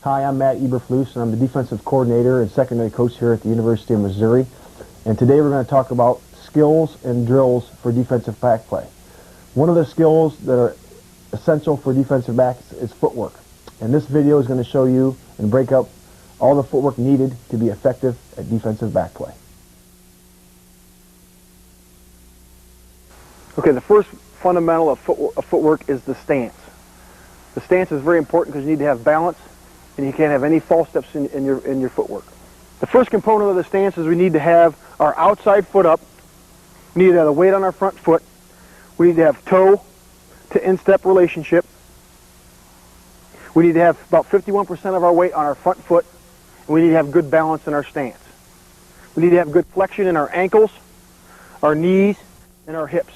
Hi, I'm Matt Eberflus, and I'm the defensive coordinator and secondary coach here at the University of Missouri. And today we're going to talk about skills and drills for defensive back play. One of the skills that are essential for defensive backs is footwork. And this video is going to show you and break up all the footwork needed to be effective at defensive back play. Okay, the first fundamental of footwork is the stance. The stance is very important because you need to have balance, and you can't have any false steps in your footwork. The first component of the stance is we need to have our outside foot up. We need to have the weight on our front foot. We need to have toe to instep relationship. We need to have about 51% of our weight on our front foot, and we need to have good balance in our stance. We need to have good flexion in our ankles, our knees, and our hips.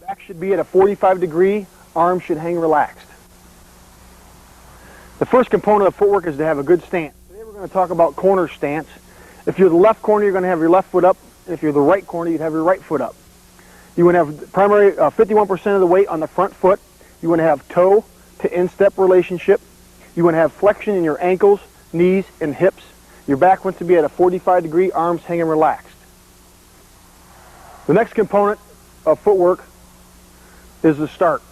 Back should be at a 45-degree, arms should hang relaxed. The first component of footwork is to have a good stance. Today we're going to talk about corner stance. If you're the left corner, you're going to have your left foot up. And if you're the right corner, you'd have your right foot up. You want to have primary 51% of the weight on the front foot. You want to have toe to instep relationship. You want to have flexion in your ankles, knees, and hips. Your back wants to be at a 45-degree, arms hanging relaxed. The next component of footwork is the start.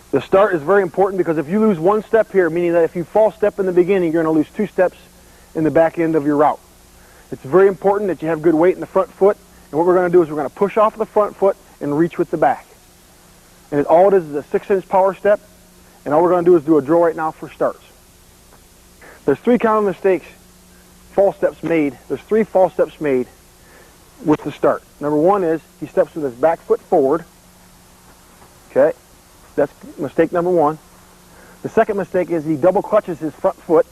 The start is very important because if you lose one step here, meaning that if you false step in the beginning, you're going to lose 2 steps in the back end of your route. It's very important that you have good weight in the front foot, and what we're going to do is we're going to push off the front foot and reach with the back. And all it is a 6-inch power step, and all we're going to do is do a drill right now for starts. There's 3 common mistakes, false steps made. There's 3 false steps made with the start. Number 1 is he steps with his back foot forward. Okay. That's mistake number 1. The second mistake is he double clutches his front foot.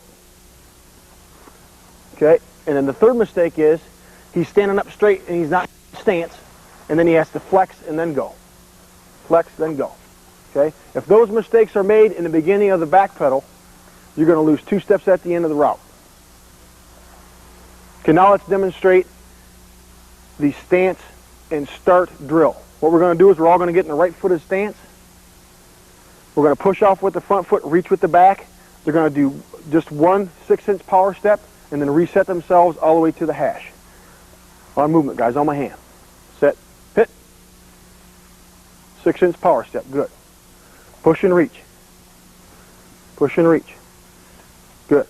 Okay, and then the third mistake is he's standing up straight and he's not in stance, and then he has to flex and then go. Flex, then go. Okay, if those mistakes are made in the beginning of the back pedal, you're going to lose 2 steps at the end of the route. Okay, now let's demonstrate the stance and start drill. What we're going to do is we're all going to get in the right footed stance. We're going to push off with the front foot, reach with the back. They're going to do just one 6-inch power step and then reset themselves all the way to the hash. On movement, guys, on my hand. Set, hit. 6-inch power step, good. Push and reach. Push and reach. Good.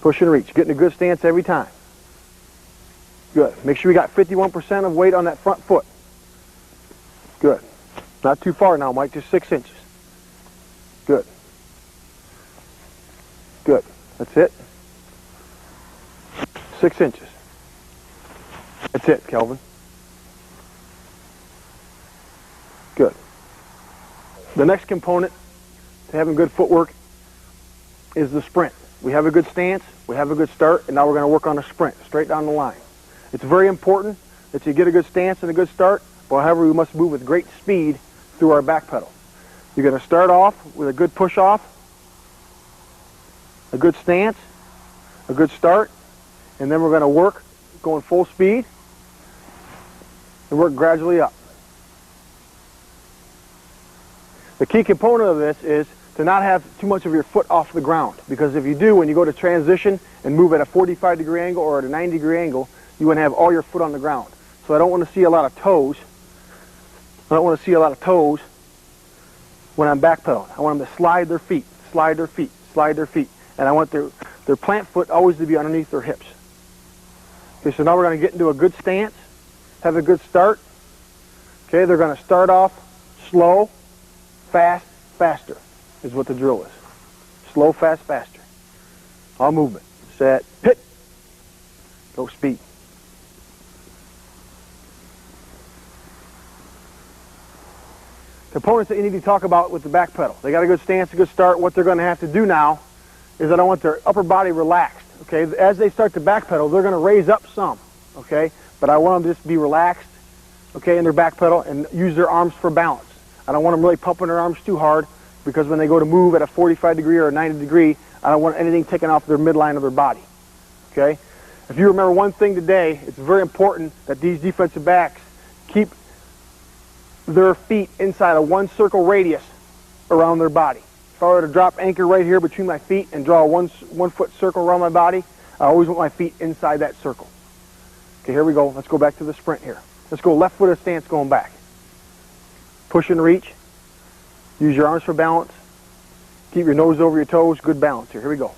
Push and reach. Getting a good stance every time. Good. Make sure you got 51% of weight on that front foot. Good. Not too far now, Mike, just 6 inches. Good. Good. That's it. 6 inches. That's it, Kelvin. Good. The next component to having good footwork is the sprint. We have a good stance, we have a good start, and now we're going to work on a sprint, straight down the line. It's very important that you get a good stance and a good start, but however, we must move with great speed through our back pedal. You're going to start off with a good push off, a good stance, a good start, and then we're going to work going full speed and work gradually up. The key component of this is to not have too much of your foot off the ground, because if you do, when you go to transition and move at a 45-degree angle or at a 90-degree angle, you want to have all your foot on the ground. So I don't want to see a lot of toes. I don't want to see a lot of toes when I'm backpedaling. I want them to slide their feet, slide their feet, slide their feet. And I want their plant foot always to be underneath their hips. Okay, so now we're going to get into a good stance, have a good start. Okay, they're going to start off slow, fast, faster is what the drill is. Slow, fast, faster. All movement. Set, hit. Go speed. Components that you need to talk about with the back pedal. They got a good stance, a good start. What they're going to have to do now is I want their upper body relaxed. Okay, as they start to back pedal, they're going to raise up some. Okay, but I want them to just be relaxed. Okay, in their back pedal and use their arms for balance. I don't want them really pumping their arms too hard, because when they go to move at a 45-degree or a 90-degree, I don't want anything taken off their midline of their body. Okay, if you remember one thing today, it's very important that these defensive backs keep their feet inside a 1 circle radius around their body. if I were to drop anchor right here between my feet and draw a one foot circle around my body, I always want my feet inside that circle. Okay, here we go. Let's go back to the sprint here. Let's go left footed stance going back. Push and reach. Use your arms for balance. Keep your nose over your toes. Good balance here. Here we go.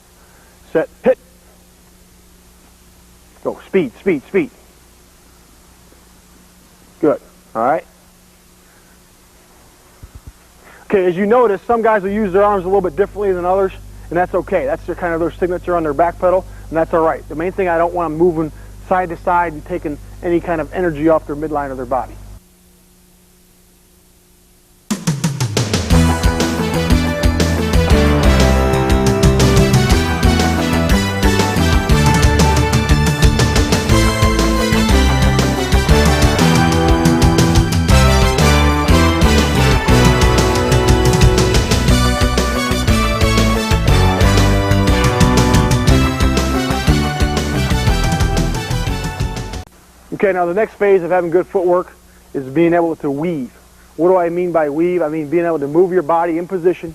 Set, hit. Go. Speed, speed, speed. Good. All right. Okay, as you notice, some guys will use their arms a little bit differently than others, and that's okay. That's kind of their signature on their back pedal, and that's all right. The main thing, I don't want them moving side to side and taking any kind of energy off their midline of their body. Okay, now the next phase of having good footwork is being able to weave. What do I mean by weave? I mean being able to move your body in position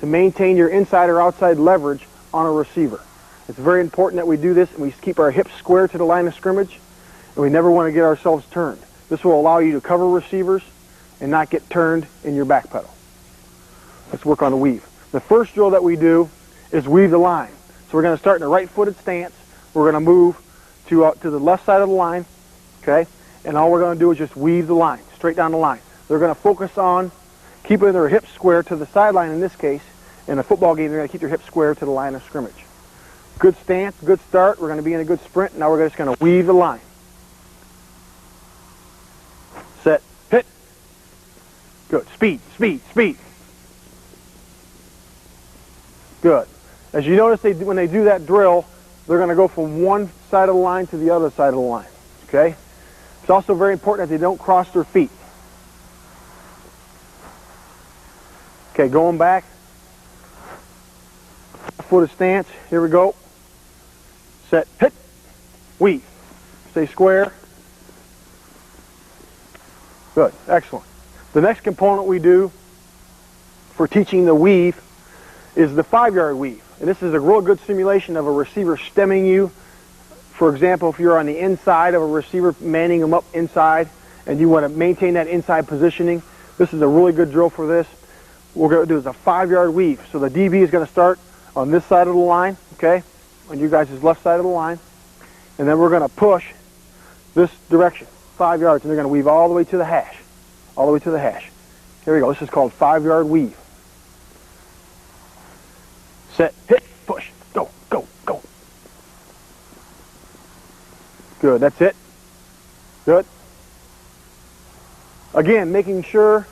to maintain your inside or outside leverage on a receiver. It's very important that we do this and we keep our hips square to the line of scrimmage, and we never want to get ourselves turned. This will allow you to cover receivers and not get turned in your back pedal. Let's work on the weave. The first drill that we do is weave the line. So we're going to start in a right-footed stance. We're going to move to the left side of the line. Okay, and all we're going to do is just weave the line, straight down the line. They're going to focus on keeping their hips square to the sideline in this case. In a football game, they're going to keep their hips square to the line of scrimmage. Good stance, good start. We're going to be in a good sprint. Now we're just going to weave the line. Set, hit. Good. Speed, speed, speed. Good. As you notice, when they do that drill, they're going to go from one side of the line to the other side of the line. Okay? It's also very important that they don't cross their feet. Okay, going back. Foot stance. Here we go. Set, hit, weave. Stay square. Good, excellent. The next component we do for teaching the weave is the 5-yard weave. And this is a real good simulation of a receiver stemming you. For example, if you're on the inside of a receiver, manning them up inside, and you want to maintain that inside positioning, this is a really good drill for this. What we're going to do is a 5-yard weave. So the DB is going to start on this side of the line, okay, on you guys' left side of the line, and then we're going to push this direction, 5 yards, and they're going to weave all the way to the hash, all the way to the hash. Here we go. This is called 5-yard weave. Set, hit, push, go, go, go. Good, that's it. Good. Again, making sure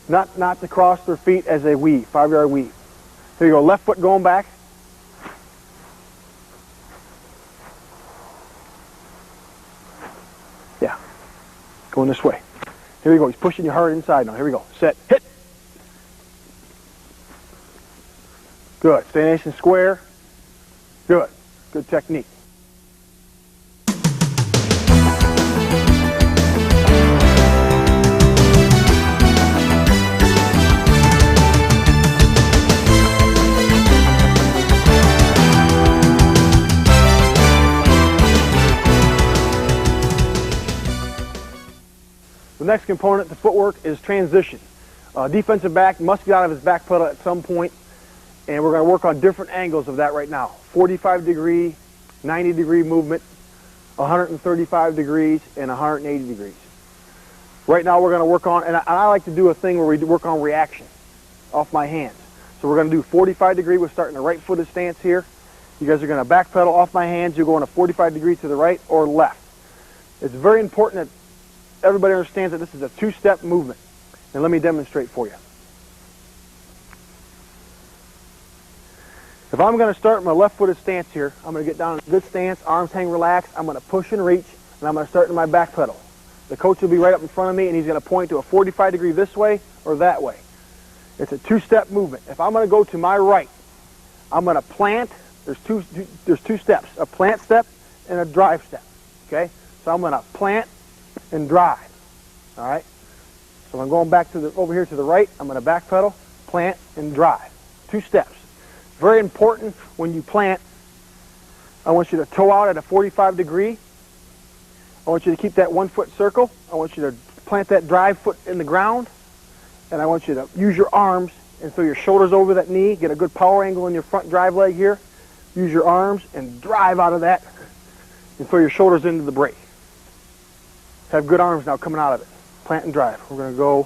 not to cross their feet as they weave, 5-yard weave. Here you go, left foot going back. Yeah, going this way. Here we go, he's pushing you hard inside now. Here we go, set, hit. Good, stay nice and square. Good, good technique. The next component to footwork is transition. Defensive back must get out of his back pedal at some point, and we're going to work on different angles of that right now. 45 degree, 90 degree movement, 135 degrees, and 180 degrees. Right now we're going to work on, and I like to do a thing where we work on reaction off my hands. So we're going to do 45 degree. We're starting a right-footed stance here. You guys are going to back pedal off my hands. You're going to 45 degree to the right or left. It's very important that everybody understands that this is a two-step movement. And let me demonstrate for you. If I'm going to start my left-footed stance here, I'm going to get down in a good stance, arms hang relaxed. I'm going to push and reach, and I'm going to start in my back pedal. The coach will be right up in front of me, and he's going to point to a 45 degree this way or that way. It's a two-step movement. If I'm going to go to my right, I'm going to plant. There's two steps, a plant step and a drive step. Okay? So I'm going to plant and drive. All right? So I'm going back to over here to the right. I'm going to back pedal, plant, and drive. 2 steps. Very important when you plant. I want you to toe out at a 45 degree. I want you to keep that 1 foot circle. I want you to plant that drive foot in the ground. And I want you to use your arms and throw your shoulders over that knee. Get a good power angle in your front drive leg here. Use your arms and drive out of that. And throw your shoulders into the brake. Have good arms now coming out of it. Plant and drive. We're going to go,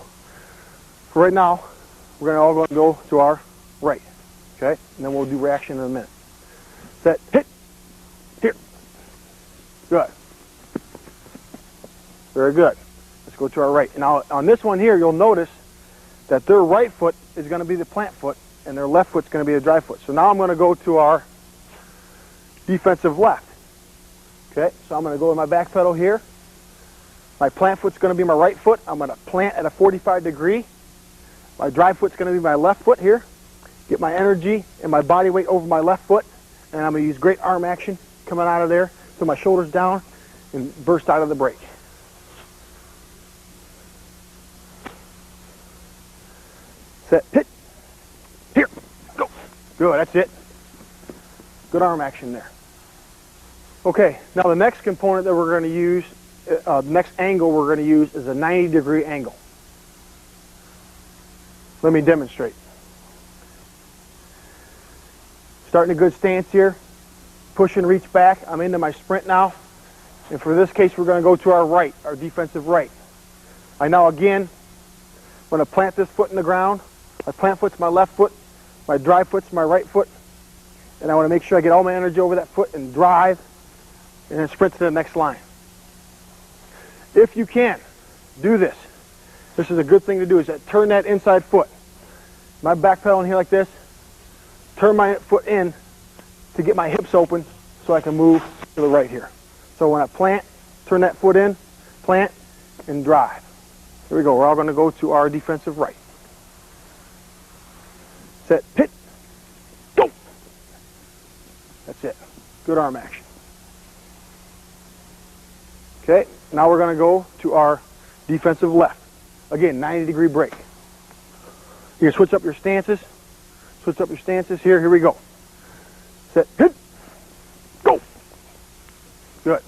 for right now, we're going to all go to our right. Okay? And then we'll do reaction in a minute. Set, hit, here. Good. Very good. Let's go to our right. Now, on this one here, you'll notice that their right foot is going to be the plant foot, and their left foot's going to be the drive foot. So now I'm going to go to our defensive left. Okay? So I'm going to go with my back pedal here. My plant foot's going to be my right foot. I'm going to plant at a 45 degree. My drive foot's going to be my left foot here. Get my energy and my body weight over my left foot. And I'm going to use great arm action coming out of there. So my shoulders down and burst out of the brake. Set, hit, here, go. Good, that's it. Good arm action there. Okay, now the next component that we're going to use, the next angle we're going to use is a 90-degree angle. Let me demonstrate. Starting a good stance here. Push and reach back. I'm into my sprint now. And for this case, we're going to go to our right, our defensive right. I now again, I'm going to plant this foot in the ground. My plant foot's my left foot. My drive foot's my right foot. And I want to make sure I get all my energy over that foot and drive and then sprint to the next line. If you can, do this. This is a good thing to do, is that turn that inside foot. My back pedal in here like this. Turn my foot in to get my hips open so I can move to the right here. So when I plant, turn that foot in, plant, and drive. Here we go. We're all going to go to our defensive right. Set, hit, go. That's it. Good arm action. Okay, now we're going to go to our defensive left. Again, 90-degree brake. You can switch up your stances. Switch up your stances here. Here we go. Set, hit, go. Good.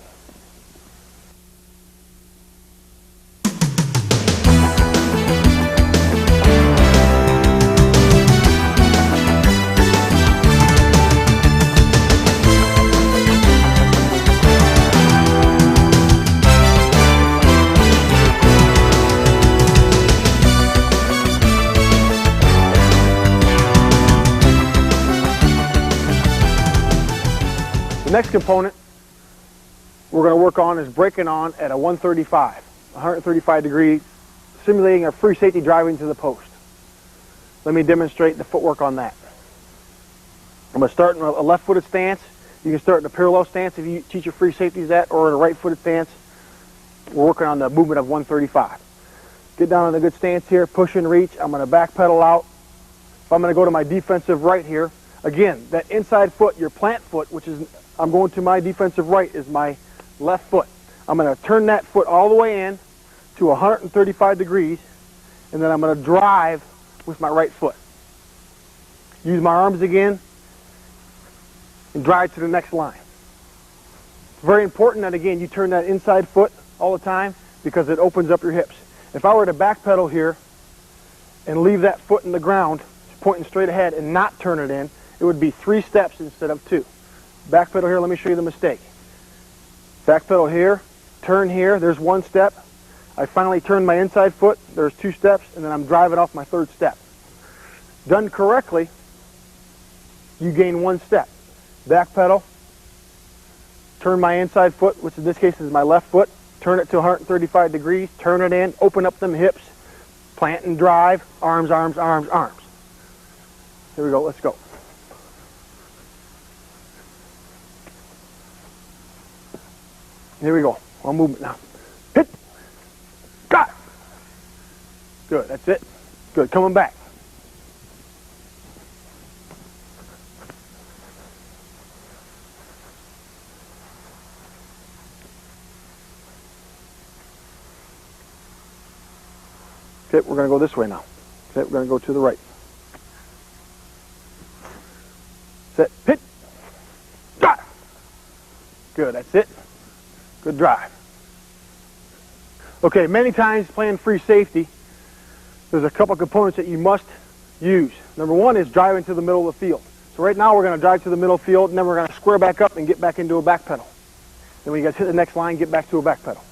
The next component we're going to work on is braking on at a 135 degree, simulating a free safety driving to the post. Let me demonstrate the footwork on that. I'm going to start in a left-footed stance. You can start in a parallel stance if you teach your free safeties that, or in a right-footed stance. We're working on the movement of 135. Get down in a good stance here, push and reach. I'm going to back pedal out. If I'm going to go to my defensive right here, again, that inside foot, your plant foot, which is, I'm going to my defensive right, is my left foot. I'm going to turn that foot all the way in to 135 degrees, and then I'm going to drive with my right foot. Use my arms again, and drive to the next line. It's very important that, again, you turn that inside foot all the time because it opens up your hips. If I were to back pedal here and leave that foot in the ground, pointing straight ahead, and not turn it in, it would be 3 steps instead of 2. Back pedal here, let me show you the mistake. Back pedal here, turn here, there's 1 step. I finally turn my inside foot, there's 2 steps, and then I'm driving off my 3rd step. Done correctly, you gain 1 step. Back pedal, turn my inside foot, which in this case is my left foot, turn it to 135 degrees, turn it in, open up them hips, plant and drive, arms, arms, arms, arms. Here we go, let's go. Here we go. One movement now. Hit. Got it. Good, that's it. Good, coming back. Okay, we're going to go this way now. Okay, we're going to go to the right. set, hit, drive. Good, that's it. Good drive. Okay, many times playing free safety, there's a couple components that you must use. Number one is driving to the middle of the field. So right now we're going to drive to the middle of the field, and then we're going to square back up and get back into a back pedal. Then when you guys hit the next line, get back to a back pedal.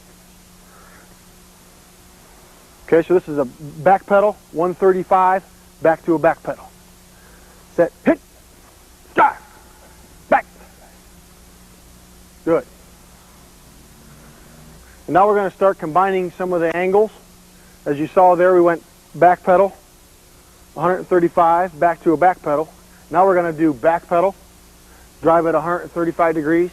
Okay, so this is a back pedal, 135, back to a back pedal. Set, hit, drive, back. Good. And now we're going to start combining some of the angles. As you saw there, we went back pedal, 135, back to a back pedal. Now we're going to do back pedal, drive at 135 degrees,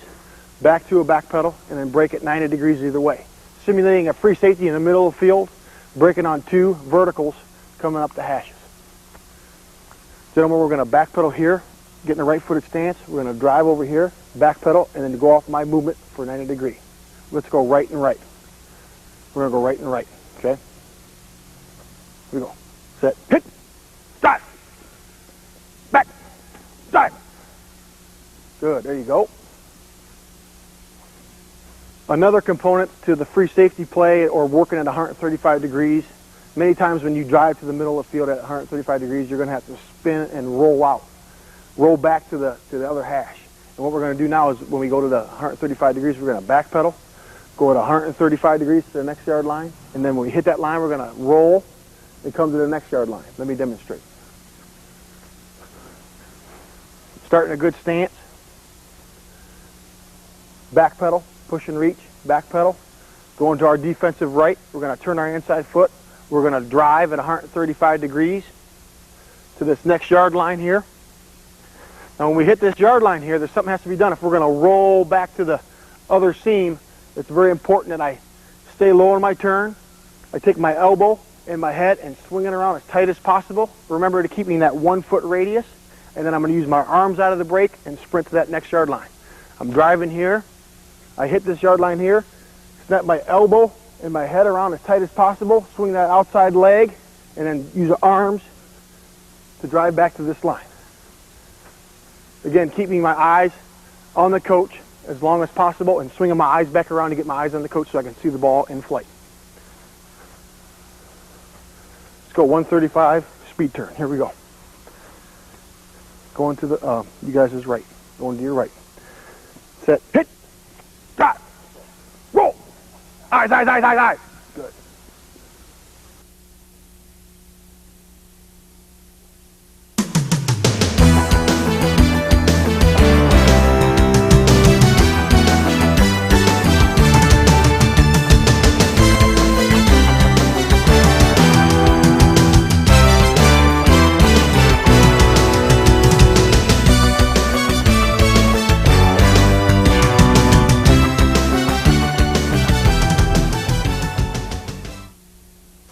back to a back pedal, and then break at 90 degrees either way. Simulating a free safety in the middle of the field, breaking on two verticals coming up the hashes. Gentlemen, we're going to back pedal here, get in a right-footed stance. We're going to drive over here, back pedal, and then go off my movement for 90 degree. Let's go right and right. We're going to go right and right, okay? Here we go. Set, hit, drive, back, drive. Good, there you go. Another component to the free safety play or working at 135 degrees, many times when you drive to the middle of the field at 135 degrees, you're going to have to spin and roll out. Roll back to the other hash. And what we're going to do now is when we go to the 135 degrees, we're going to back pedal, go at 135 degrees to the next yard line, and then when we hit that line, we're going to roll and come to the next yard line. Let me demonstrate. Starting a good stance, back pedal, push and reach, back pedal, going to our defensive right. We're going to turn our inside foot. We're going to drive at 135 degrees to this next yard line here. Now when we hit this yard line here, there's something has to be done. If we're going to roll back to the other seam, it's very important that I stay low in my turn. I take my elbow and my head and swing it around as tight as possible. Remember to keep me in that 1 foot radius. And then I'm going to use my arms out of the brake and sprint to that next yard line. I'm driving here. I hit this yard line here, snap my elbow and my head around as tight as possible, swing that outside leg, and then use the arms to drive back to this line. Again, keeping my eyes on the coach as long as possible and swinging my eyes back around to get my eyes on the coach so I can see the ball in flight. Let's go 135, speed turn. Here we go. Going to the, you guys' right. Going to your right. Set, hit, drive, roll. Eyes, eyes, eyes, eyes, eyes. Good.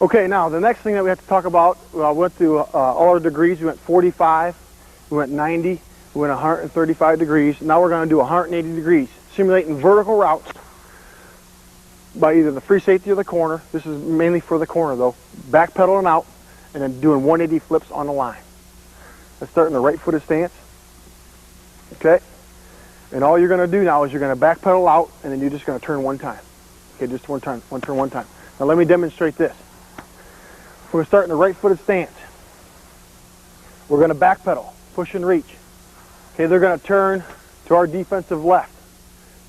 Okay, now the next thing that we have to talk about, we went through all our degrees. We went 45, we went 90, we went 135 degrees. Now we're going to do 180 degrees, simulating vertical routes by either the free safety or the corner. This is mainly for the corner though. Back pedaling out and then doing 180 flips on the line. Let's start in the right-footed stance. Okay? And all you're going to do now is you're going to back pedal out and then you're just going to turn one time. Okay, just one time, one turn one time. Now let me demonstrate this. We're going to start in the right-footed stance. We're going to back pedal, push and reach. Okay, they're going to turn to our defensive left.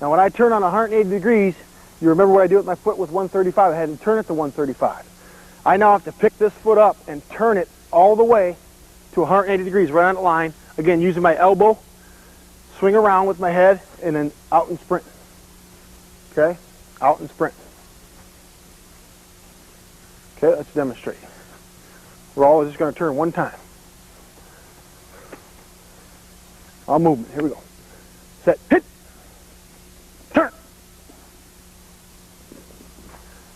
Now when I turn on 180 degrees, you remember what I do with my foot with 135. I had to turn it to 135. I now have to pick this foot up and turn it all the way to 180 degrees, right on the line. Again, using my elbow, swing around with my head, and then out and sprint. Okay, out and sprint. Okay, let's demonstrate. We're always just going to turn one time. All movement. Here we go. Set. Hit. Turn.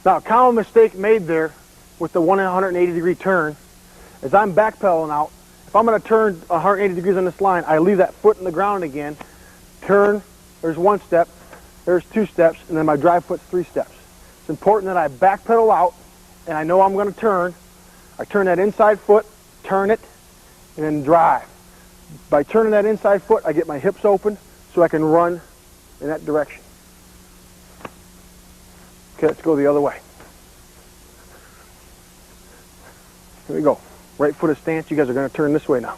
Now, a common mistake made there with the 180 degree turn is I'm backpedaling out. If I'm going to turn 180 degrees on this line, I leave that foot in the ground again. Turn. There's one step. There's two steps. And then my drive foot's 3 steps. It's important that I backpedal out and I know I'm going to turn. I turn that inside foot, turn it, and then drive. By turning that inside foot, I get my hips open so I can run in that direction. Okay, let's go the other way. Here we go. Right footed stance. You guys are going to turn this way now.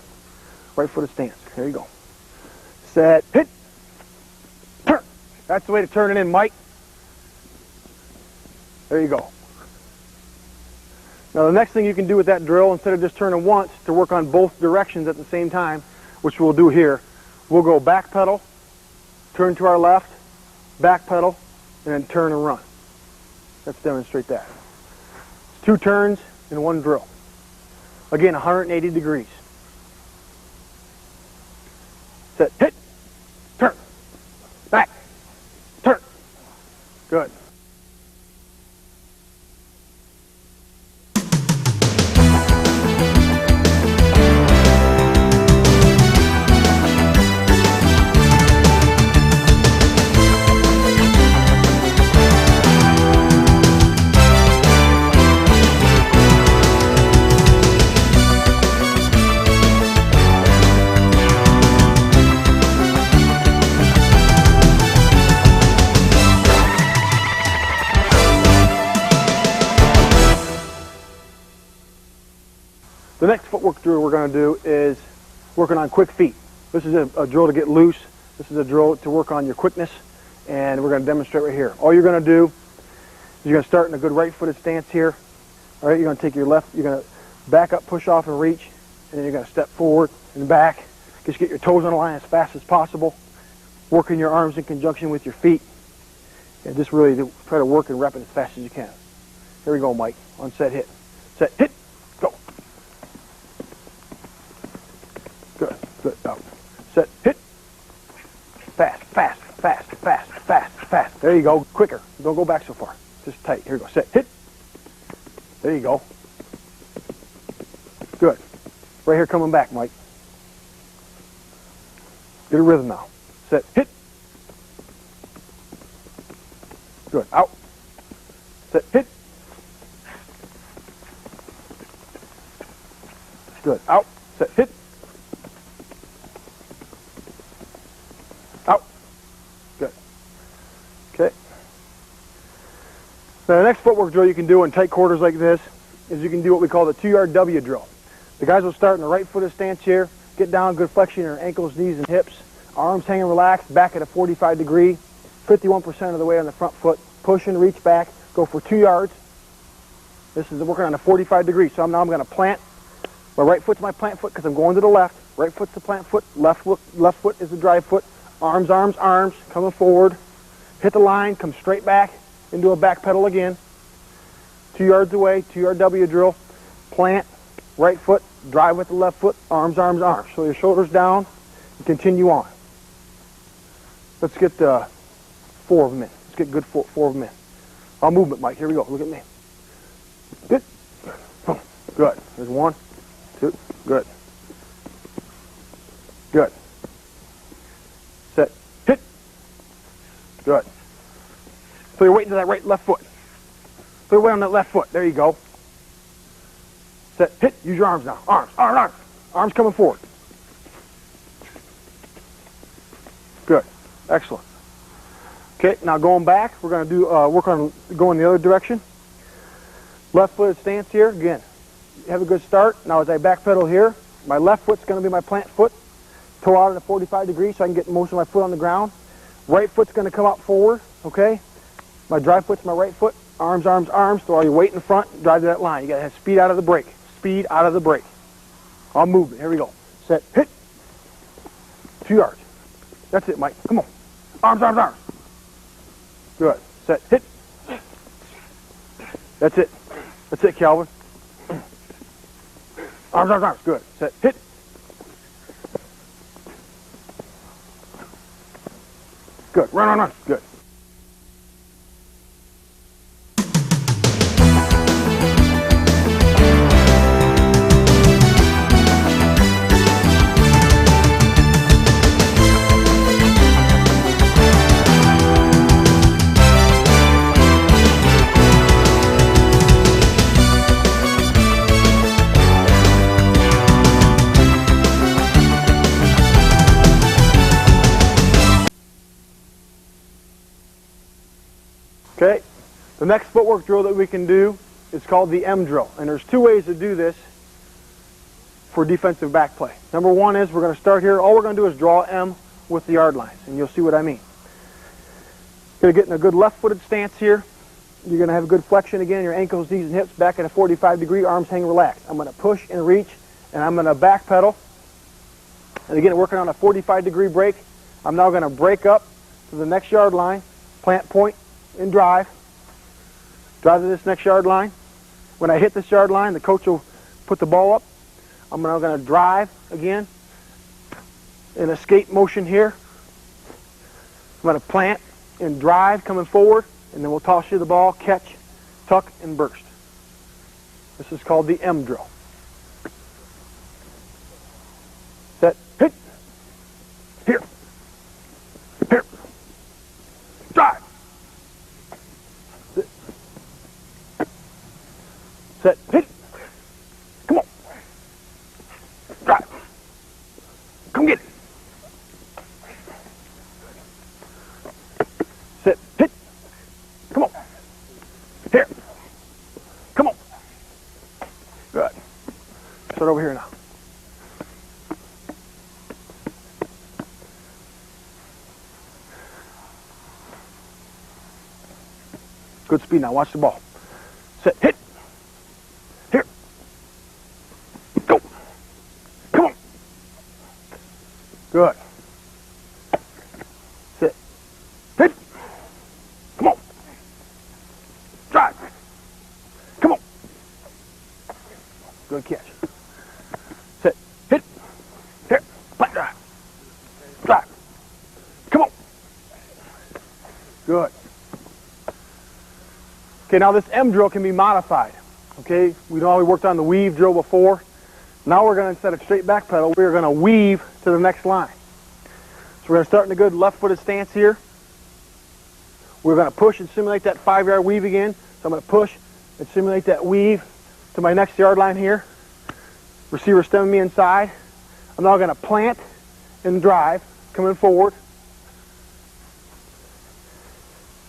Right footed stance. Here you go. Set, hit, turn. That's the way to turn it in, Mike. There you go. Now the next thing you can do with that drill, instead of just turning once, to work on both directions at the same time, which we'll do here, we'll go back pedal, turn to our left, back pedal, and then turn and run. Let's demonstrate that. It's 2 turns in 1 drill. Again, 180 degrees. Set, hit, turn, back, turn. Good. The next footwork drill we're going to do is working on quick feet. This is a drill to get loose. This is a drill to work on your quickness, and we're going to demonstrate right here. All you're going to do is you're going to start in a good right-footed stance here. All right, you're going to take your left, you're going to back up, push off, and reach, and then you're going to step forward and back. Just get your toes on the line as fast as possible, working your arms in conjunction with your feet, and just really try to work and rep it as fast as you can. Here we go, Mike. On set, hit. Set, hit. Go. Good, good. Out. Set, hit. Fast, fast, fast, fast, fast, fast. There you go. Quicker. Don't go back so far. Just tight. Here we go. Set, hit. There you go. Good. Right here coming back, Mike. Get a rhythm now. Set, hit. Good. Out. Set, hit. Good. Out. Set, hit. Out. Good. Okay. Now the next footwork drill you can do in tight quarters like this is you can do what we call the 2-yard W drill. The guys will start in a right-footed stance here, get down, good flexion in their ankles, knees, and hips, arms hanging relaxed, back at a 45 degree, 51% of the way on the front foot, push and reach back, go for 2 yards. This is working on a 45 degree, so now I'm going to plant. My right foot's my plant foot because I'm going to the left. Right foot's the plant foot, left foot is the drive foot. Arms, arms, arms, coming forward. Hit the line, come straight back into a back pedal again. 2 yards away, 2-yard W drill. Plant, right foot, drive with the left foot, arms, arms, arms. So your shoulders down and continue on. Let's get 4 of them in. Let's get good 4 of them in. I'll movement, Mike. Here we go. Look at me. Good. Boom. Good. There's 1, 2. Good. Good. Set. Hit. Good. So you're waiting to that left foot. So you're waiting on that left foot. There you go. Set. Hit. Use your arms now. Arms. Arms. Arms. Arms coming forward. Good. Excellent. Okay, now going back, we're going to do work on going the other direction. Left-footed stance here. Again, have a good start. Now as I backpedal here, my left foot's going to be my plant foot. Toe out at a 45 degree so I can get most of my foot on the ground. Right foot's going to come out forward, okay? My drive foot's my right foot. Arms, arms, arms. Throw all your weight in front. Drive to that line. You got to have speed out of the brake. Speed out of the brake. All movement. Here we go. Set. Hit. 2 yards. That's it, Mike. Come on. Arms, arms, arms. Good. Set. Hit. That's it. That's it, Calvin. Arms, arms, arms. Good. Set. Hit. Good. Run, run, run. Good. The next footwork drill that we can do is called the M drill. And there's two ways to do this for defensive back play. Number one is we're going to start here. All we're going to do is draw M with the yard lines, and you'll see what I mean. You're going to get in a good left-footed stance here. You're going to have a good flexion again, your ankles, knees, and hips back at a 45-degree, arms hang relaxed. I'm going to push and reach, and I'm going to back pedal. And again, working on a 45-degree break. I'm now going to break up to the next yard line, plant point, and drive. Drive to this next yard line. When I hit this yard line, the coach will put the ball up. I'm now going to drive again in a skate motion here. I'm going to plant and drive coming forward, and then we'll toss you the ball, catch, tuck, and burst. This is called the M drill. Set, hit, here, here, drive. Set, hit, come on, drive, come get it. Set, hit, come on, here, come on. Good. Start over here now. Good speed now, watch the ball. Set, hit, here, go, come on. Good. Sit, hit, come on, drive, come on. Good catch. Sit, hit, here, plant drive, drive, come on. Good. Okay, now this M drill can be modified. Okay, we know we worked on the weave drill before. Now we're going to, instead of straight back pedal, we're going to weave to the next line. So we're going to start in a good left-footed stance here. We're going to push and simulate that 5-yard weave again. So I'm going to push and simulate that weave to my next yard line here. Receiver stemming me inside. I'm now going to plant and drive, coming forward.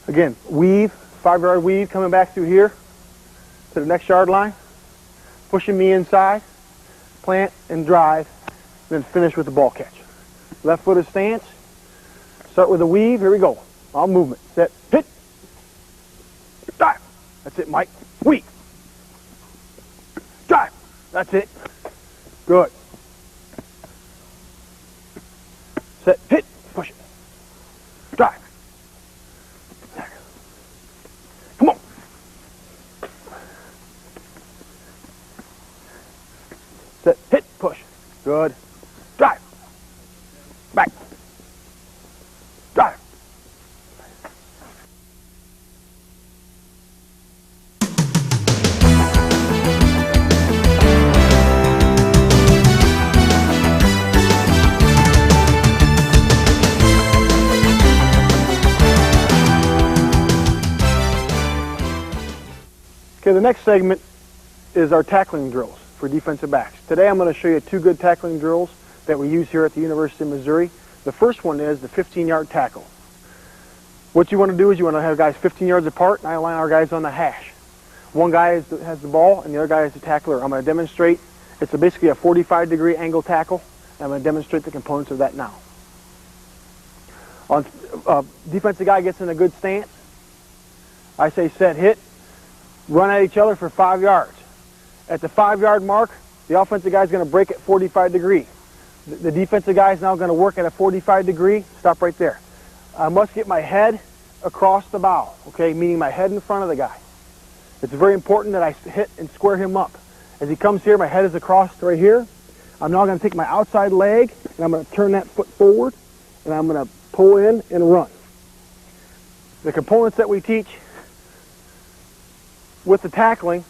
Again, weave. 5-yard weave coming back through here to the next yard line, pushing me inside, plant and drive, then finish with the ball catch. Left-footed stance, start with a weave, here we go. All movement, set, hit, dive. That's it, Mike. Weave, dive. That's it. Good. Set, hit, push it, drive. Set, hit, push. Good. Drive. Back. Drive. Okay, the next segment is our tackling drills for defensive backs. Today I'm going to show you two good tackling drills that we use here at the University of Missouri. The first one is the 15-yard tackle. What you want to do is you want to have guys 15 yards apart, and I line our guys on the hash. One guy has the ball, and the other guy is the tackler. I'm going to demonstrate. It's basically a 45-degree angle tackle, and I'm going to demonstrate the components of that now. On defensive guy gets in a good stance. I say set, hit, run at each other for 5 yards. At the 5-yard mark, the offensive guy is going to break at 45 degree. The defensive guy is now going to work at a 45 degree. Stop right there. I must get my head across the bow, okay, meaning my head in front of the guy. It's very important that I hit and square him up. As he comes here, my head is across right here. I'm now going to take my outside leg, and I'm going to turn that foot forward, and I'm going to pull in and run. The components that we teach with the tackling: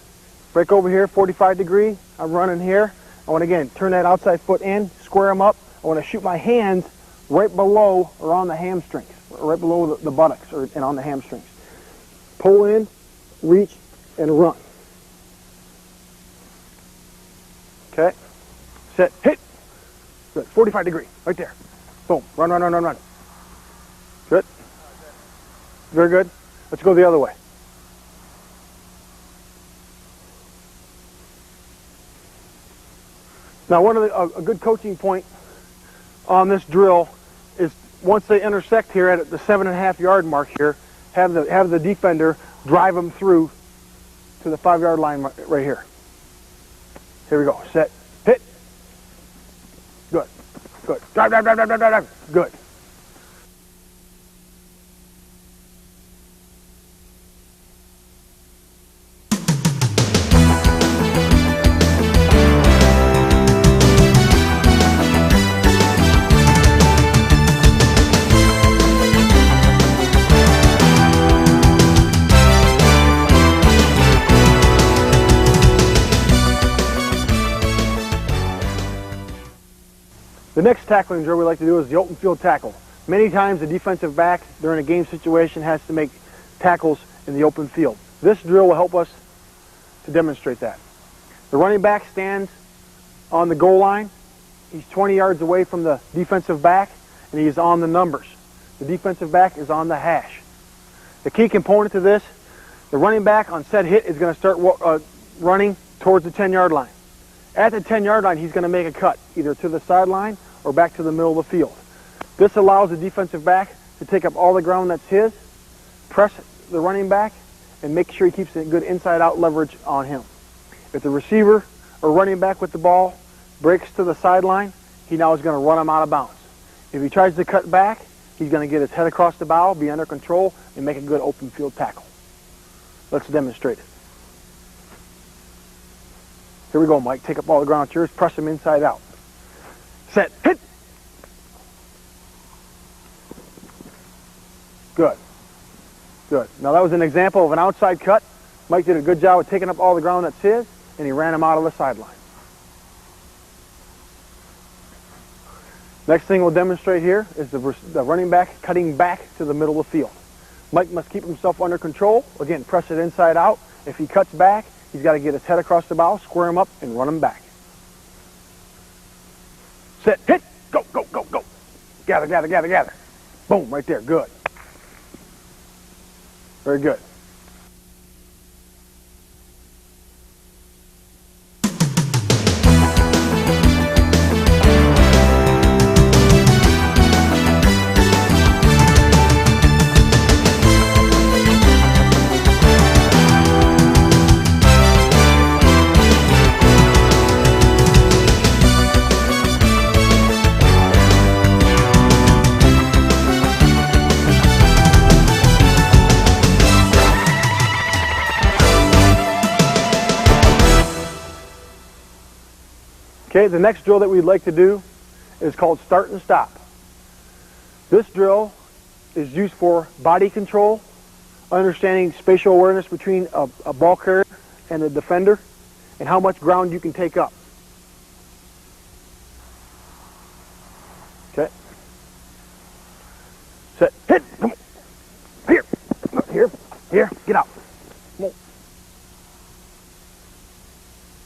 break over here, 45 degree. I'm running here. I want to, again, turn that outside foot in, square them up. I want to shoot my hands right below or on the hamstrings, right below the buttocks and on the hamstrings. Pull in, reach, and run. Okay. Set, hit. Good. 45 degree, right there. Boom. Run, run, run, run, run. Good. Very good. Let's go the other way. Now, a good coaching point on this drill is once they intersect here at the 7.5 yard mark here, have the defender drive them through to the 5 yard line right here. Here we go. Set. Hit. Good. Good. Drive, drive, drive, drive, drive, drive. Good. The next tackling drill we like to do is the open field tackle. Many times the defensive back during a game situation has to make tackles in the open field. This drill will help us to demonstrate that. The running back stands on the goal line. He's 20 yards away from the defensive back, and he is on the numbers. The defensive back is on the hash. The key component to this, the running back on set hit is going to start running towards the 10 yard line. At the 10 yard line, he's going to make a cut, either to the sideline or back to the middle of the field. This allows the defensive back to take up all the ground that's his, press the running back, and make sure he keeps a good inside-out leverage on him. If the receiver or running back with the ball breaks to the sideline, he now is going to run him out of bounds. If he tries to cut back, he's going to get his head across the bow, be under control, and make a good open field tackle. Let's demonstrate it. Here we go, Mike. Take up all the ground. It's yours. Press him inside out. Set. Hit. Good. Good. Now that was an example of an outside cut. Mike did a good job of taking up all the ground that's his, and he ran him out of the sideline. Next thing we'll demonstrate here is the running back cutting back to the middle of the field. Mike must keep himself under control. Again, press it inside out. If he cuts back, he's got to get his head across the bow, square him up, and run him back. Set, hit, go, go, go, go. Gather, gather, gather, gather. Boom, right there, good. Very good. Okay, the next drill that we'd like to do is called start and stop. This drill is used for body control, understanding spatial awareness between a ball carrier and a defender, and how much ground you can take up. Okay. Set, hit, come on. Here, here, here, get out. Come on.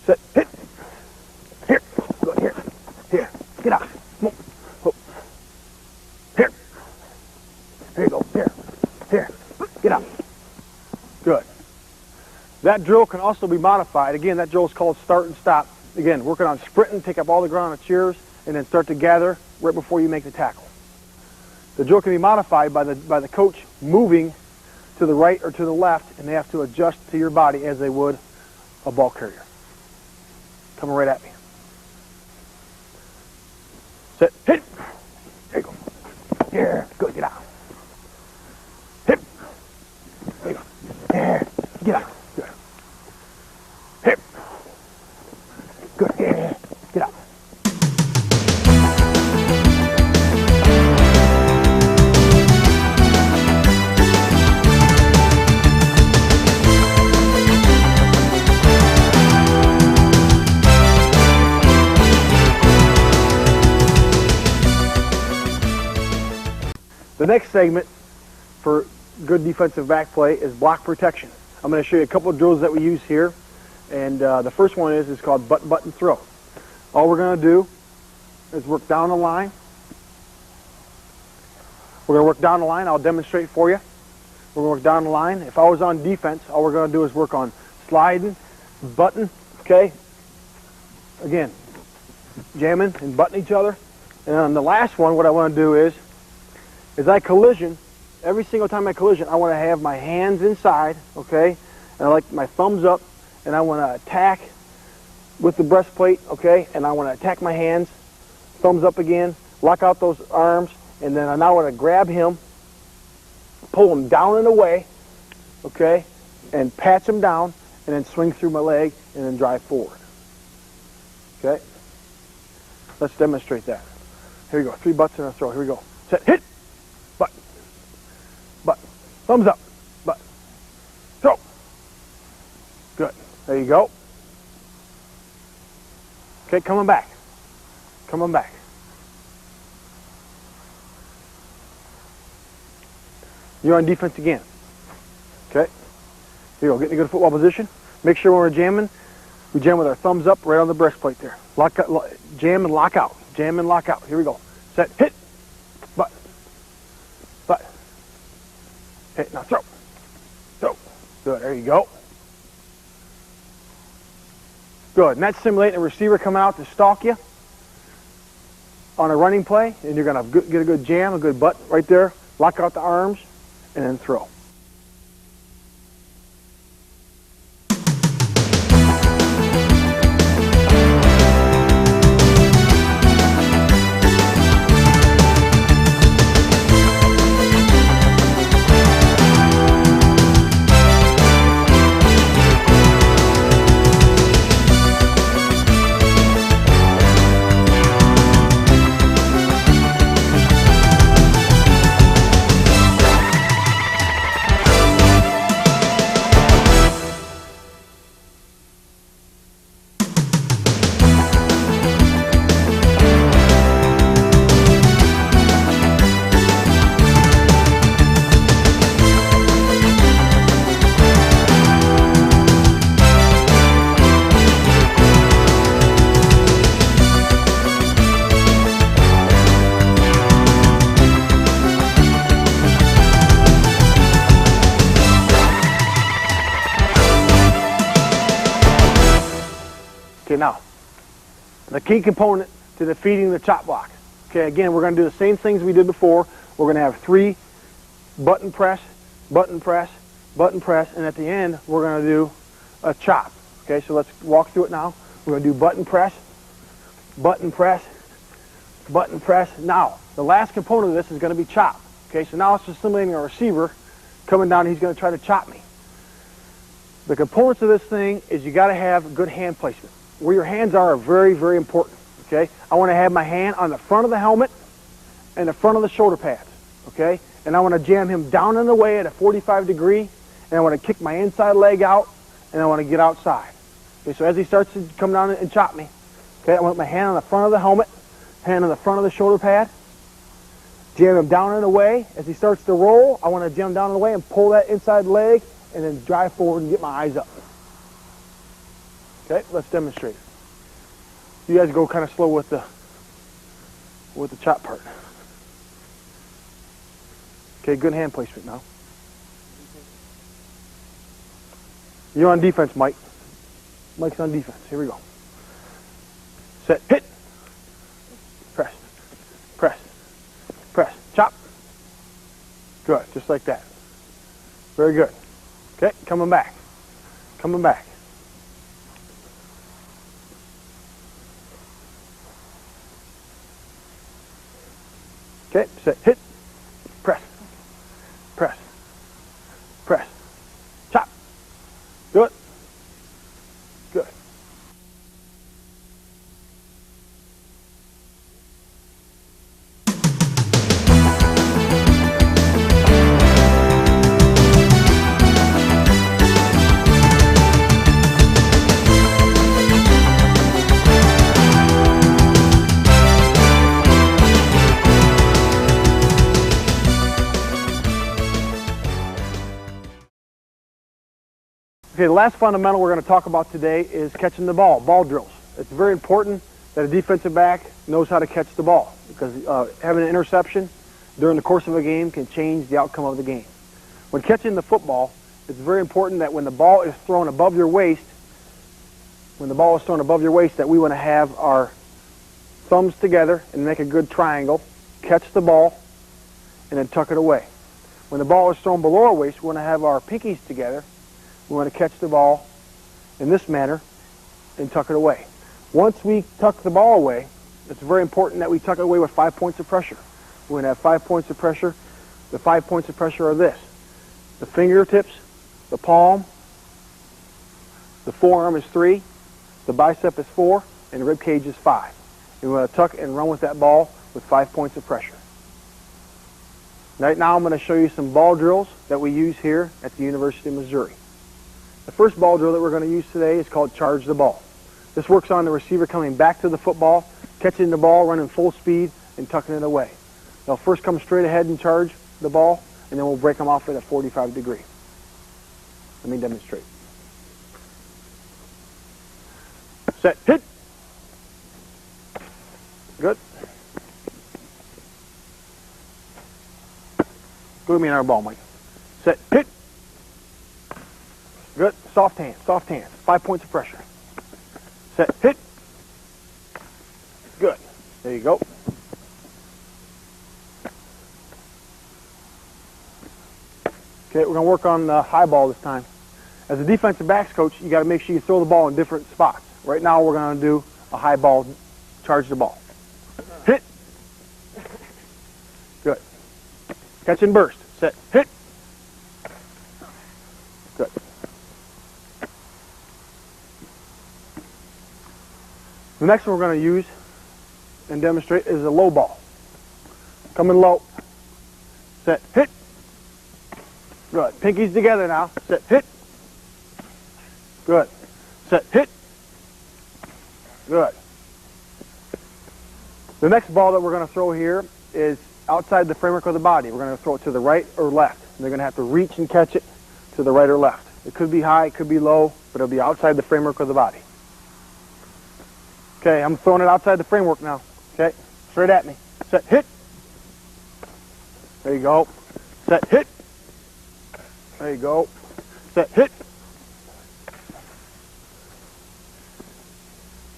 Set, hit. Here, get out. Come on. Here. Here you go. Here. Here. Get out. Good. That drill can also be modified. Again, that drill is called start and stop. Again, working on sprinting, take up all the ground at yours, and then start to gather right before you make the tackle. The drill can be modified by the coach moving to the right or to the left, and they have to adjust to your body as they would a ball carrier. Coming right at me. Set, hit. There you go. Here, good, get out. Hit. There you go. Here, get out. Good. Hit. Good. Here, get out. The next segment for good defensive back play is block protection. I'm going to show you a couple of drills that we use here, and the first one is called button throw. All we're going to do is work down the line. We're going to work down the line. I'll demonstrate for you. We're going to work down the line. If I was on defense, all we're going to do is work on sliding, button, okay? Again, jamming and butting each other. And on the last one, what I want to do is I collision. Every single time I collision, I want to have my hands inside, okay? And I like my thumbs up, and I want to attack with the breastplate, okay? And I want to attack my hands, thumbs up again, lock out those arms, and then I now want to grab him, pull him down and away, okay? And patch him down, and then swing through my leg, and then drive forward. Okay? Let's demonstrate that. Here we go. 3 butts and a throw. Here we go. Set. Hit. Butt. Butt. Thumbs up. Butt. Throw. Good. There you go. Okay, coming back. Coming back. You're on defense again. Okay? Here you go. Get in a good football position. Make sure when we're jamming, we jam with our thumbs up right on the breastplate there. Jam and lock out. Jam and lock out. Here we go. Set. Hit. Butt. Butt. Hit. Now throw. Throw. Good. There you go. Good. And that's simulating a receiver coming out to stalk you on a running play. And you're going to get a good jam, a good butt right there. Lock out the arms, and then throw. Okay, now, the key component to defeating the chop block. Okay, again, we're going to do the same things we did before. We're going to have 3 button press, button press, button press, and at the end, we're going to do a chop. Okay, so let's walk through it now. We're going to do button press, button press, button press. Now, the last component of this is going to be chop. Okay, so now it's just simulating a receiver coming down, and he's going to try to chop me. The components of this thing is you got to have good hand placement. Where your hands are very, very important. Okay, I want to have my hand on the front of the helmet and the front of the shoulder pads. Okay, and I want to jam him down and away at a 45 degree, and I want to kick my inside leg out, and I want to get outside. Okay, so as he starts to come down and chop me, okay, I want my hand on the front of the helmet, hand on the front of the shoulder pad, jam him down and away. As he starts to roll, I want to jam down and away and pull that inside leg, and then drive forward and get my eyes up. Okay, let's demonstrate it. You guys go kind of slow with the chop part. Okay, good hand placement now. You're on defense, Mike. Mike's on defense. Here we go. Set. Hit. Press. Press. Press. Chop. Good. Just like that. Very good. Okay, coming back. Coming back. Okay, set, hit, press, press, press, chop. Good. Good. Okay, the last fundamental we're going to talk about today is catching the ball drills. It's very important that a defensive back knows how to catch the ball because having an interception during the course of a game can change the outcome of the game. When catching the football, it's very important that when the ball is thrown above your waist, that we want to have our thumbs together and make a good triangle, catch the ball, and then tuck it away. When the ball is thrown below our waist, we want to have our pinkies together. We want to catch the ball in this manner and tuck it away. Once we tuck the ball away, it's very important that we tuck it away with 5 points of pressure. We're going to have 5 points of pressure. The 5 points of pressure are this: the fingertips, the palm, the forearm is 3, the bicep is 4, and the rib cage is 5. And we want to tuck and run with that ball with 5 points of pressure. Right now I'm going to show you some ball drills that we use here at the University of Missouri. The first ball drill that we're going to use today is called Charge the Ball. This works on the receiver coming back to the football, catching the ball, running full speed, and tucking it away. They'll first come straight ahead and charge the ball, and then we'll break them off at a 45 degree. Let me demonstrate. Set, hit. Good. Go with me on our ball, Mike. Set, hit. Good. Soft hands, soft hands. 5 points of pressure. Set, hit. Good. There you go. Okay, we're going to work on the high ball this time. As a defensive backs coach, you got to make sure you throw the ball in different spots. Right now, we're going to do a high ball, charge the ball. Hit. Good. Catch and burst. Set. Hit. Good. The next one we're going to use and demonstrate is a low ball. Coming low. Set. Hit. Good. Pinkies together now. Set. Hit. Good. Set. Hit. Good. The next ball that we're going to throw here is outside the framework of the body. We're going to throw it to the right or left. And they're going to have to reach and catch it to the right or left. It could be high, it could be low, but it'll be outside the framework of the body. Okay, I'm throwing it outside the framework now. Okay, straight at me. Set, hit. There you go. Set, hit. There you go. Set, hit.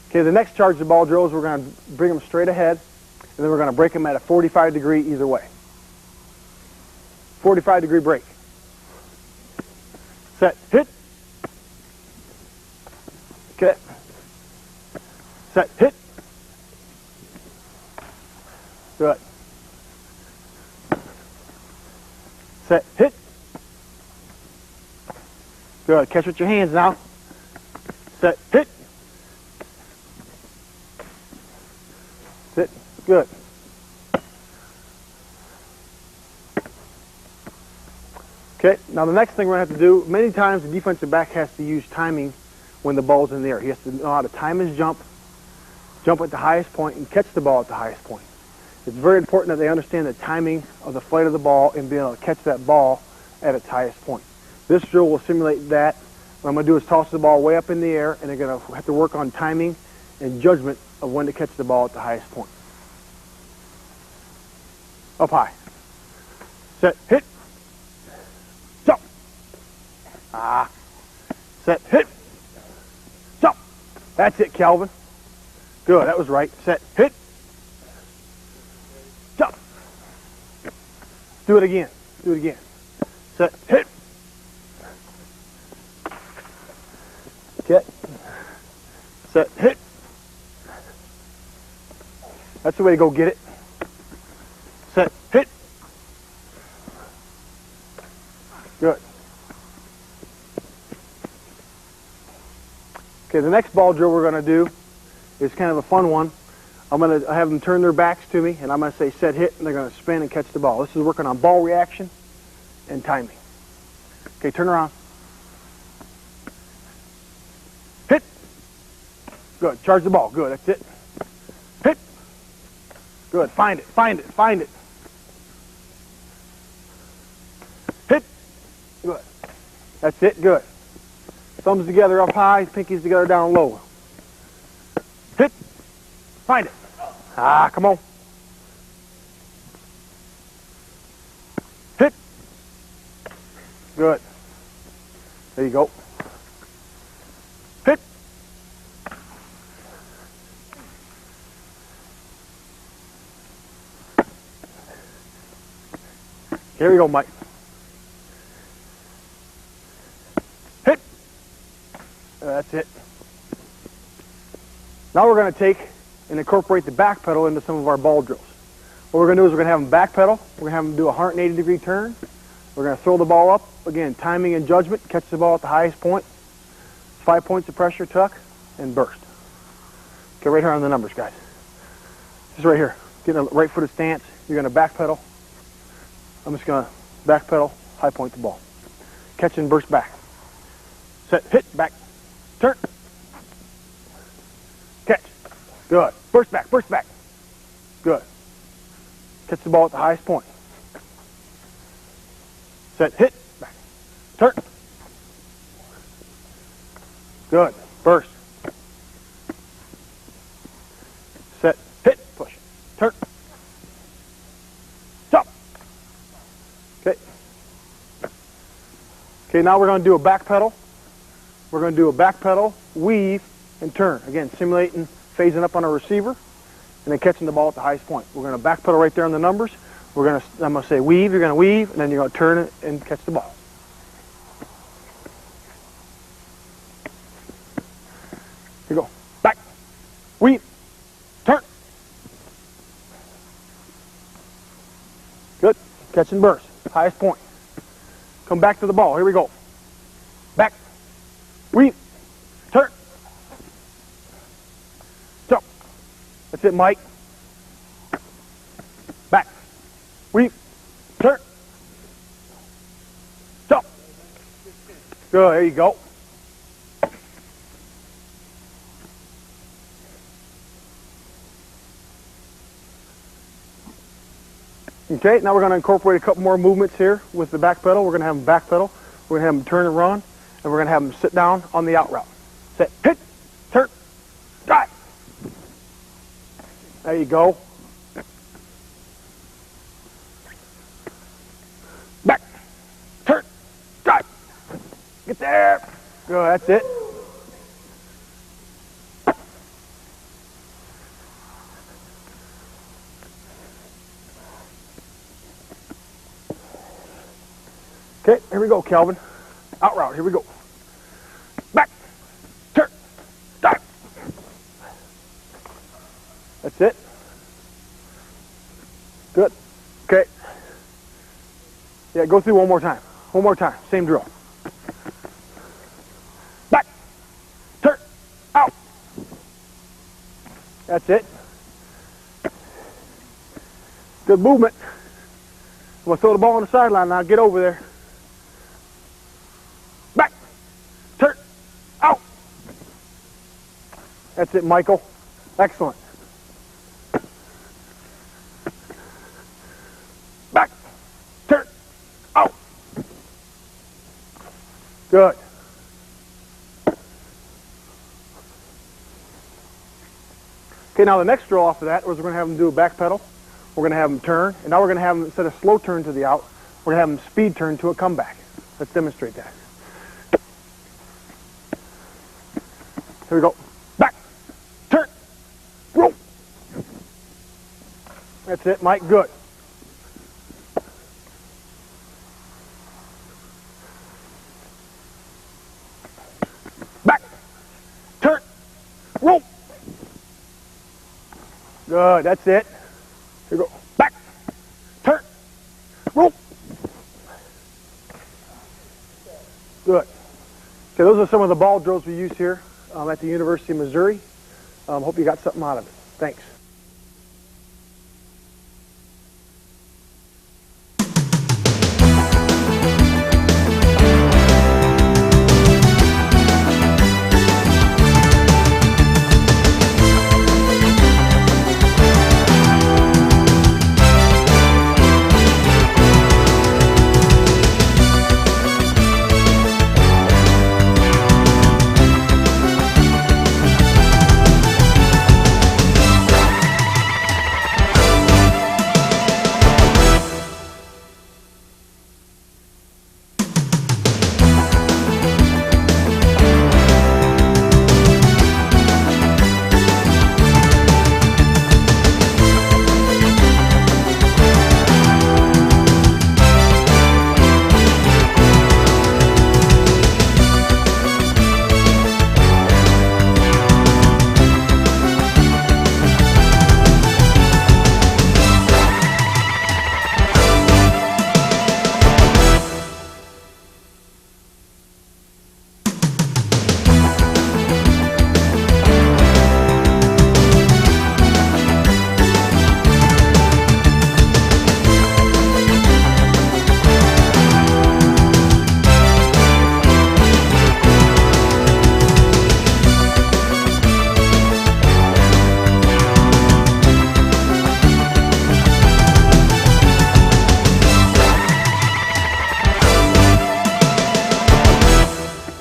Okay, the next charge the ball drills, we're going to bring them straight ahead, and then we're going to break them at a 45 degree either way. 45 degree break. Set, hit. Okay. Set, hit. Good. Set, hit. Good. Catch with your hands now. Set, hit. Sit. Good. Okay, now the next thing we're going to have to do, many times the defensive back has to use timing when the ball's in the air. He has to know how to time his jump at the highest point, and catch the ball at the highest point. It's very important that they understand the timing of the flight of the ball and being able to catch that ball at its highest point. This drill will simulate that. What I'm going to do is toss the ball way up in the air, and they're going to have to work on timing and judgment of when to catch the ball at the highest point. Up high. Set, hit. Jump. Ah. Set, hit. Jump. That's it, Calvin. Good, that was right. Set, hit. Jump. Do it again. Do it again. Set, hit. Okay. Set, hit. That's the way to go get it. Set, hit. Good. Okay, the next ball drill we're going to do is kind of a fun one. I'm going to have them turn their backs to me, and I'm going to say set, hit, and they're going to spin and catch the ball. This is working on ball reaction and timing. Okay, turn around. Hit. Good. Charge the ball. Good. That's it. Hit. Good. Find it. Find it. Find it. Hit. Good. That's it. Good. Thumbs together up high, pinkies together down low. Hit. Find it. Ah, come on. Hit. Good. There you go. Hit. Here we go, Mike. Hit. That's it. Now we're going to take and incorporate the back pedal into some of our ball drills. What we're going to do is we're going to have them back pedal. We're going to have them do a 180-degree turn. We're going to throw the ball up. Again, timing and judgment. Catch the ball at the highest point. 5 points of pressure, tuck, and burst. Okay, right here on the numbers, guys. Just right here. Getting a right-footed stance. You're going to back pedal. I'm just going to back pedal, high point the ball. Catch and burst back. Set, hit, back, turn. Catch. Good. Burst back, burst back. Good. Catch the ball at the highest point. Set, hit, back, turn. Good. Burst. Set, hit, push, turn. Stop. Okay. Okay, now we're going to do a back pedal. We're going to do a back pedal, weave, and turn. Again, simulating phasing up on our receiver and then catching the ball at the highest point. We're going to back pedal right there on the numbers. I'm going to say weave, you're going to weave, and then you're going to turn it and catch the ball. Here you go. Back, weave, turn. Good. Catch and burst. Highest point. Come back to the ball. Here we go. Back, weave, turn. Jump. That's it, Mike. Back, weave, turn. Jump. Good. There you go. Okay, now we're going to incorporate a couple more movements here with the back pedal. We're going to have them back pedal. We're going to have them turn and run. And we're going to have them sit down on the out route. Set, hit, turn, drive. There you go. Back, turn, drive. Get there. Good, that's it. Okay, here we go, Calvin. Out route, here we go. Back, turn, dive. That's it. Good. Okay. Yeah, go through one more time. One more time, same drill. Back, turn, out. That's it. Good movement. I'm going to throw the ball on the sideline now. Get over there. Back, turn, out. That's it, Michael. Excellent. Back, turn, out. Good. Okay, now the next drill off of that is we're going to have them do a back pedal. We're going to have them turn, and now we're going to have them, instead of slow turn to the out, we're going to have them speed turn to a comeback. Let's demonstrate that. Here we go. Back, turn, roll. That's it, Mike. Good. Back, turn, roll. Good. That's it. Here we go. Back, turn, roll. Good. Okay, those are some of the ball drills we use here at the University of Missouri. Hope you got something out of it. Thanks.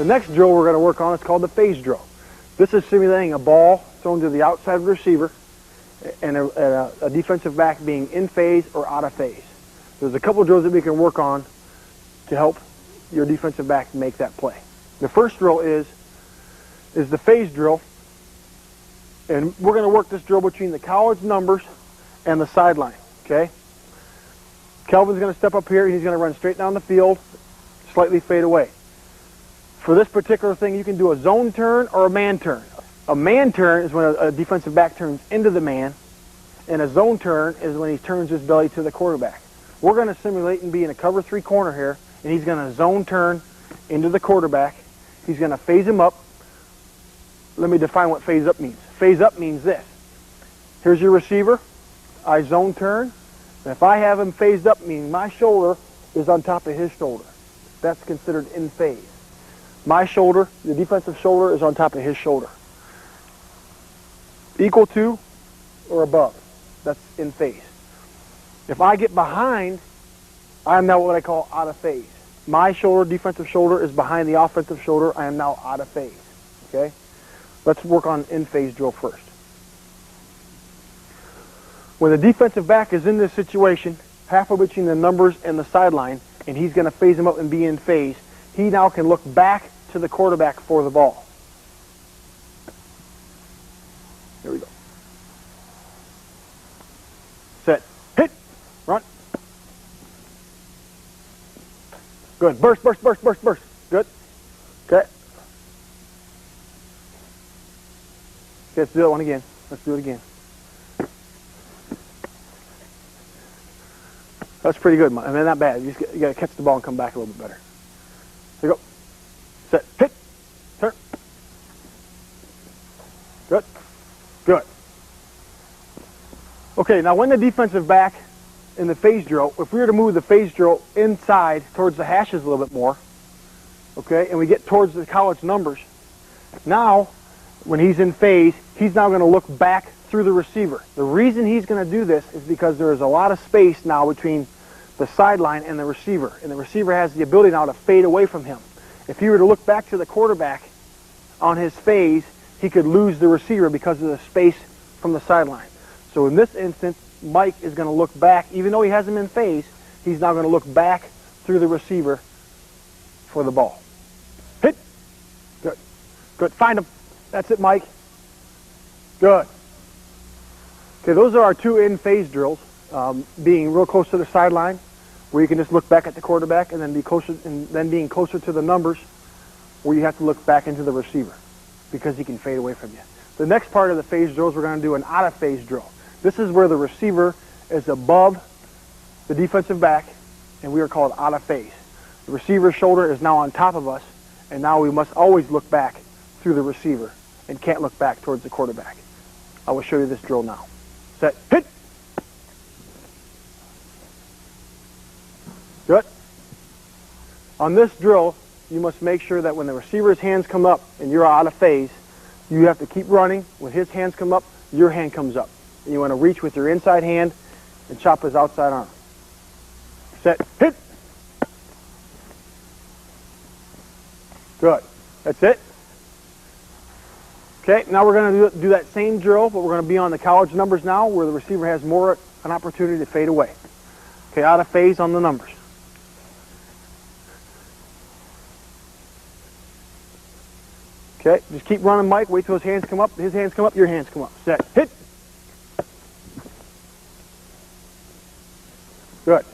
next drill we're going to work on is called the phase drill. This is simulating a ball thrown to the outside of the receiver and a defensive back being in phase or out of phase. There's a couple of drills that we can work on to help your defensive back make that play. The first drill is the phase drill, and we're going to work this drill between the college numbers and the sideline, okay? Kelvin's going to step up here, and he's going to run straight down the field, slightly fade away. For this particular thing, you can do a zone turn or a man turn. A man turn is when a defensive back turns into the man, and a zone turn is when he turns his belly to the quarterback. We're going to simulate and be in a cover 3 corner here, and he's going to zone turn into the quarterback. He's going to phase him up. Let me define what phase up means. Phase up means this. Here's your receiver. I zone turn. And if I have him phased up, meaning my shoulder is on top of his shoulder. That's considered in phase. My shoulder, the defensive shoulder, is on top of his shoulder. Equal to or above. That's in phase. If I get behind, I am now what I call out of phase. My shoulder, defensive shoulder, is behind the offensive shoulder. I am now out of phase. Okay? Let's work on in phase drill first. When the defensive back is in this situation, halfway between the numbers and the sideline, and he's going to phase him up and be in phase, he now can look back to the quarterback for the ball. Here we go. Set. Hit. Run. Good. Burst, burst, burst, burst, burst. Good. Okay. Let's do that one again. Let's do it again. That's pretty good. I mean, not bad. You got to catch the ball and come back a little bit better. There you go. Set. Hit. Turn. Good. Good. Okay, now when the defensive back in the phase drill, if we were to move the phase drill inside towards the hashes a little bit more, okay, and we get towards the college numbers, now when he's in phase, he's now going to look back through the receiver. The reason he's going to do this is because there is a lot of space now between the sideline and the receiver, and the receiver has the ability now to fade away from him. If he were to look back to the quarterback on his phase, he could lose the receiver because of the space from the sideline. So in this instance, Mike is going to look back, even though he has him in phase, he's now going to look back through the receiver for the ball. Hit. Good. Good. Find him. That's it, Mike. Good. Okay, those are our 2 in-phase drills, being real close to the sideline, where you can just look back at the quarterback, and then being closer to the numbers, where you have to look back into the receiver, because he can fade away from you. The next part of the phase drills, we're going to do an out-of-phase drill. This is where the receiver is above the defensive back, and we are called out of phase. The receiver's shoulder is now on top of us, and now we must always look back through the receiver and can't look back towards the quarterback. I will show you this drill now. Set. Hit. Good. On this drill, you must make sure that when the receiver's hands come up and you're out of phase, you have to keep running. When his hands come up, your hand comes up. And you want to reach with your inside hand and chop his outside arm. Set. Hit. Good. That's it. Okay, now we're going to do that same drill, but we're going to be on the college numbers now, where the receiver has more an opportunity to fade away. Okay, out of phase on the numbers. Okay, just keep running, Mike. Wait till his hands come up. His hands come up, your hands come up. Set. Hit. Good.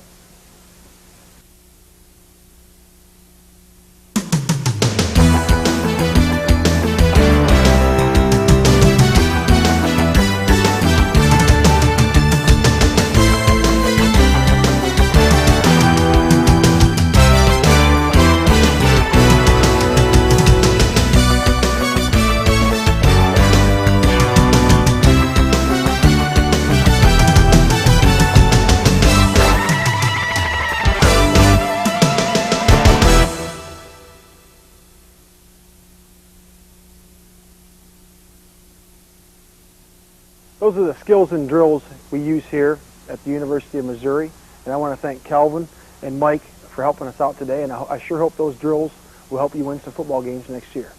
Those are the skills and drills we use here at the University of Missouri. And I want to thank Kelvin and Mike for helping us out today. And I sure hope those drills will help you win some football games next year.